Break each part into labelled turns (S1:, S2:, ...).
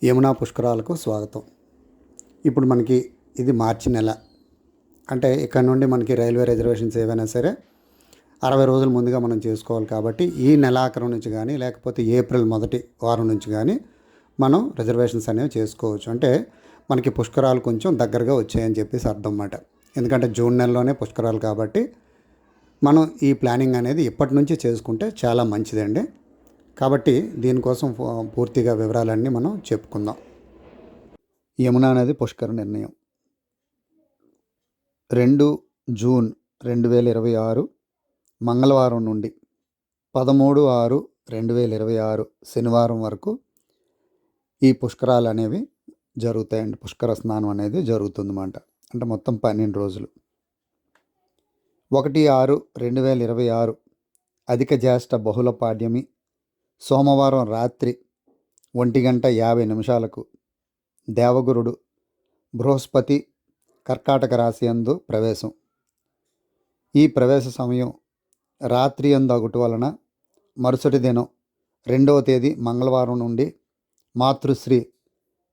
S1: యమునా పుష్కరాలకు స్వాగతం. ఇప్పుడు మనకి ఇది మార్చి నెల. అంటే ఇక్కడ నుండి మనకి రైల్వే రిజర్వేషన్స్ ఏవైనా సరే 60 రోజుల ముందుగా మనం చేసుకోవాలి. కాబట్టి ఈ నెలాఖరు నుంచి కానీ లేకపోతే ఏప్రిల్ మొదటి వారం నుంచి కానీ మనం రిజర్వేషన్స్ అనేవి చేసుకోవచ్చు. అంటే మనకి పుష్కరాలు కొంచెం దగ్గరగా వచ్చాయని చెప్పేసి అర్థం అన్నమాట. ఎందుకంటే జూన్ నెలలోనే పుష్కరాలు కాబట్టి మనం ఈ ప్లానింగ్ అనేది ఇప్పటి నుంచి చేసుకుంటే చాలా మంచిదండి. కాబట్టి దీనికోసం పూర్తిగా వివరాలన్నీ మనం చెప్పుకుందాం. యమునా నది పుష్కర నిర్ణయం 2 జూన్ 2026 మంగళవారం నుండి 13/6/2026 శనివారం వరకు ఈ పుష్కరాలు అనేవి జరుగుతాయండి. పుష్కర స్నానం అనేది జరుగుతుందన్నమాట. అంటే మొత్తం 12 రోజులు. 1/6/2026 అధిక జ్యేష్ఠ బహుళ పాడ్యమి సోమవారం రాత్రి 1:50 దేవగురుడు బృహస్పతి కర్కాటక రాశి యందు ప్రవేశం. ఈ ప్రవేశ సమయం రాత్రి యందు అగుట వలన మరుసటి దినం 2వ తేదీ మంగళవారం నుండి మాతృశ్రీ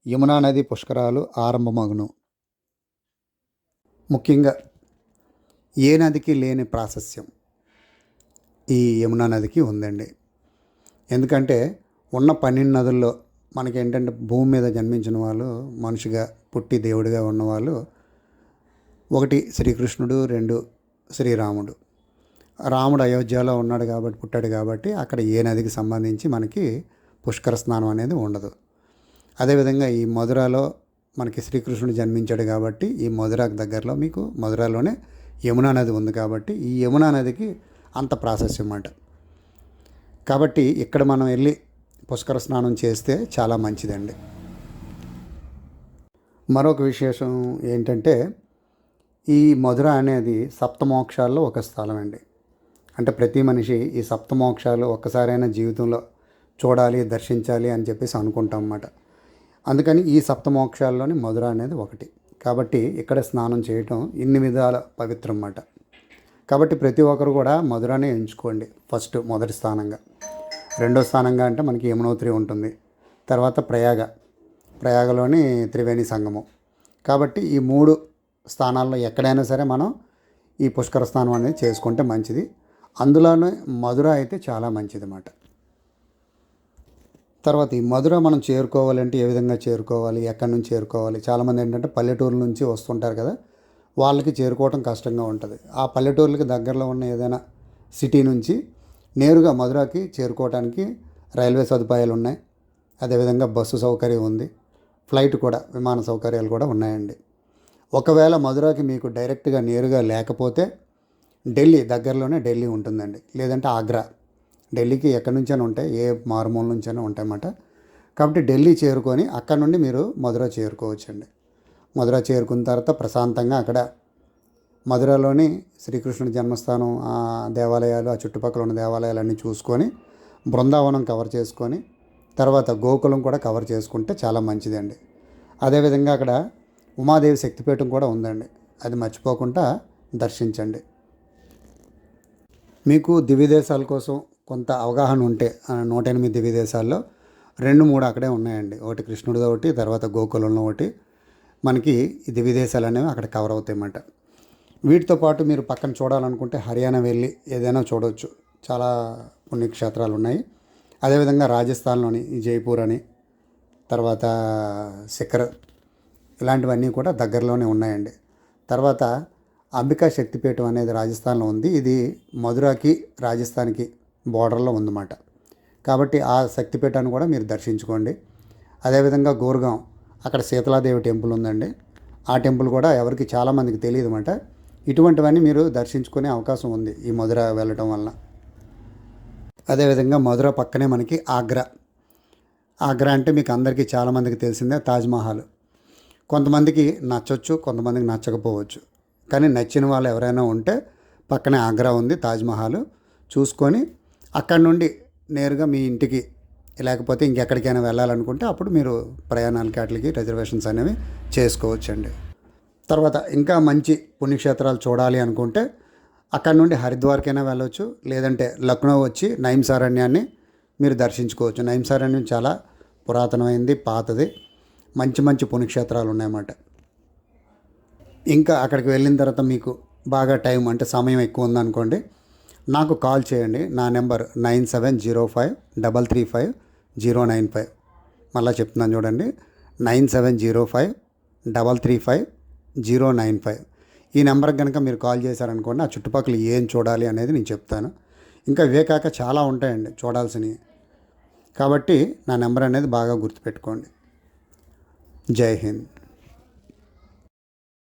S1: యమునా నది పుష్కరాలు ఆరంభమగును. ముఖ్యంగా ఏ నదికి లేని ప్రాశస్యం ఈ యమునా నదికి ఉందండి. ఎందుకంటే ఉన్న 12 నదుల్లో మనకేంటంటే భూమి మీద జన్మించిన వాళ్ళు, మనిషిగా పుట్టి దేవుడిగా ఉన్నవాళ్ళు, 1 శ్రీకృష్ణుడు, 2 శ్రీరాముడు. రాముడు అయోధ్యలో ఉన్నాడు కాబట్టి, పుట్టాడు కాబట్టి అక్కడ ఏ నదికి సంబంధించి మనకి పుష్కర స్నానం అనేది ఉండదు. అదేవిధంగా ఈ మధురలో మనకి శ్రీకృష్ణుడు జన్మించాడు కాబట్టి ఈ మధురకు దగ్గరలో మీకు మధురలోనే యమునా నది ఉంది కాబట్టి ఈ యమునా నదికి అంత ప్రాశస్యం అన్నమాట. కాబట్టి ఇక్కడ మనం వెళ్ళి పుష్కర స్నానం చేస్తే చాలా మంచిదండి. మరొక విశేషం ఏంటంటే ఈ మధుర అనేది సప్తమోక్షాల్లో ఒక స్థలం అండి. అంటే ప్రతి మనిషి ఈ సప్తమోక్షాలు ఒక్కసారైనా జీవితంలో చూడాలి, దర్శించాలి అని చెప్పేసి అనుకుంటాం అన్నమాట. అందుకని ఈ సప్తమోక్షాల్లోని మధుర అనేది ఒకటి. కాబట్టి ఇక్కడ స్నానం చేయటం ఇన్ని విధాల పవిత్రం అన్నమాట. కాబట్టి ప్రతి ఒక్కరు కూడా మధురనే ఎంచుకోండి మొదటి స్థానంగా. రెండో స్థానంగా అంటే మనకి యమునోత్రి ఉంటుంది. తర్వాత ప్రయాగలోని త్రివేణి సంగమం. కాబట్టి ఈ 3 స్థానాల్లో ఎక్కడైనా సరే మనం ఈ పుష్కర స్నానం అనేది చేసుకుంటే మంచిది. అందులోనే మధుర అయితే చాలా మంచిది అన్నమాట. తర్వాత ఈ మధుర మనం చేరుకోవాలంటే ఏ విధంగా చేరుకోవాలి, ఎక్కడి నుంచి చేరుకోవాలి? చాలామంది ఏంటంటే పల్లెటూరు నుంచి వస్తుంటారు కదా, వాళ్ళకి చేరుకోవటం కష్టంగా ఉంటుంది. ఆ పల్లెటూర్లకి దగ్గరలో ఉన్న ఏదైనా సిటీ నుంచి నేరుగా మధురకి చేరుకోవడానికి రైల్వే సదుపాయాలు ఉన్నాయి. అదేవిధంగా బస్సు సౌకర్యం ఉంది. ఫ్లైట్ కూడా, విమాన సౌకర్యాలు కూడా ఉన్నాయండి. ఒకవేళ మధురకి మీకు డైరెక్ట్గా నేరుగా లేకపోతే ఢిల్లీ దగ్గరలోనే ఢిల్లీ ఉంటుందండి. లేదంటే ఆగ్రా. ఢిల్లీకి ఎక్కడి నుంచైనా ఉంటాయి, ఏ మారుమూల నుంచైనా ఉంటాయన్నమాట. కాబట్టి ఢిల్లీ చేరుకొని అక్కడ నుండి మీరు మధుర చేరుకోవచ్చండి. మధుర చేరుకున్న తర్వాత ప్రశాంతంగా అక్కడ మధురలోని శ్రీకృష్ణుడి జన్మస్థానం, ఆ దేవాలయాలు, ఆ చుట్టుపక్కల ఉన్న దేవాలయాలన్నీ చూసుకొని బృందావనం కవర్ చేసుకొని తర్వాత గోకులం కూడా కవర్ చేసుకుంటే చాలా మంచిదండి. అదేవిధంగా అక్కడ ఉమాదేవి శక్తిపీఠం కూడా ఉందండి. అది మర్చిపోకుండా దర్శించండి. మీకు దివ్యదేశాల కోసం కొంత అవగాహన ఉంటే 108 దివ్యదేశాల్లో 2-3 అక్కడే ఉన్నాయండి. ఒకటి కృష్ణుడిది ఒకటి, తర్వాత గోకులంలో ఒకటి. మనకి ఈ దివ్యదేశాలు అనేవి అక్కడ కవర్ అవుతాయి అన్నమాట. వీటితో పాటు మీరు పక్కన చూడాలనుకుంటే హర్యానా వెళ్ళి ఏదైనా చూడవచ్చు. చాలా పుణ్యక్షేత్రాలు ఉన్నాయి. అదేవిధంగా రాజస్థాన్లోని జైపూర్ అని, తర్వాత సిక్కర్, ఇలాంటివన్నీ కూడా దగ్గరలోనే ఉన్నాయండి. తర్వాత అంబికా శక్తిపీఠం అనేది రాజస్థాన్లో ఉంది. ఇది మధురకి రాజస్థాన్కి బోర్డర్లో ఉందన్నమాట. కాబట్టి ఆ శక్తిపీఠాన్ని కూడా మీరు దర్శించుకోండి. అదేవిధంగా గోర్గాం, అక్కడ శీతలాదేవి టెంపుల్ ఉందండి. ఆ టెంపుల్ కూడా ఎవరికి చాలామందికి తెలియదు అన్నమాట. ఇటువంటివన్నీ మీరు దర్శించుకునే అవకాశం ఉంది ఈ మధుర వెళ్ళటం వలన. అదేవిధంగా మధుర పక్కనే మనకి ఆగ్రా. ఆగ్రా అంటే మీకు అందరికీ చాలామందికి తెలిసిందే తాజ్మహల్. కొంతమందికి నచ్చవచ్చు, కొంతమందికి నచ్చకపోవచ్చు. కానీ నచ్చిన వాళ్ళు ఎవరైనా ఉంటే పక్కనే ఆగ్రా ఉంది, తాజ్మహల్ చూసుకొని అక్కడి నుండి నేరుగా మీ ఇంటికి లేకపోతే ఇంకెక్కడికైనా వెళ్ళాలనుకుంటే అప్పుడు మీరు ప్రయాణాలకి వాటికి రిజర్వేషన్స్ అనేవి చేసుకోవచ్చండి. తర్వాత ఇంకా మంచి పుణ్యక్షేత్రాలు చూడాలి అనుకుంటే అక్కడ నుండి హరిద్వార్కైనా వెళ్ళవచ్చు. లేదంటే లక్నో వచ్చి నైమ్సారణ్యాన్ని మీరు దర్శించుకోవచ్చు. నైమ్సారణ్యం చాలా పురాతనమైంది, పాతది, మంచి మంచి పుణ్యక్షేత్రాలు ఉన్నాయన్నమాట. ఇంకా అక్కడికి వెళ్ళిన తర్వాత మీకు బాగా టైం అంటే సమయం ఎక్కువ ఉందనుకోండి, నాకు కాల్ చేయండి. నా నెంబర్ 9705335095. మళ్ళీ చెప్తున్నాను చూడండి, 9705335095. ఈ నెంబర్కి కనుక మీరు కాల్ చేశారనుకోండి, ఆ చుట్టుపక్కల ఏం చూడాలి అనేది నేను చెప్తాను. ఇంకా ఇవే కాక చాలా ఉంటాయండి చూడాల్సినవి. కాబట్టి నా నెంబర్ అనేది బాగా గుర్తుపెట్టుకోండి. జై హింద్.